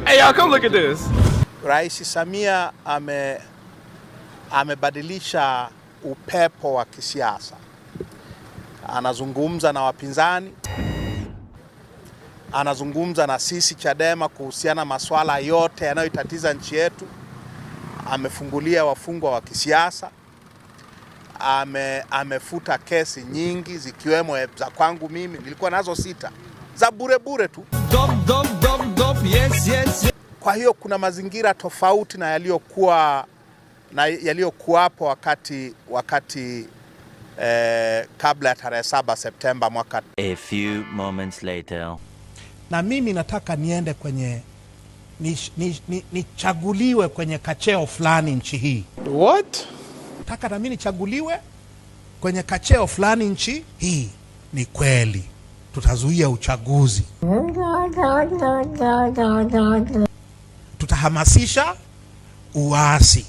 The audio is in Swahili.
Hey y'all, come look at this. Rais Samia amebadilisha upepo wa kisiasa. Anazungumza na wapinzani, anazungumza na sisi Chadema kuhusiana masuala yote yanayoitatiza nchi yetu. Amefungulia wafungwa wa kisiasa, amefuta kesi nyingi zikiwemo za kwangu mimi, nilikuwa nazo 6 za bure tu. Yes. Kwa hiyo kuna mazingira tofauti na yaliyokuwapo wakati kabla ya tarehe 7 Septemba mwaka. A few moments later. Na mimi nataka niende kwenye nichaguliwe kwenye kacheo fulani nchi hii. What? Nataka na mimi nichaguliwe kwenye kacheo fulani nchi hii. Ni kweli tutazuia uchaguzi, tutahamasisha uasi.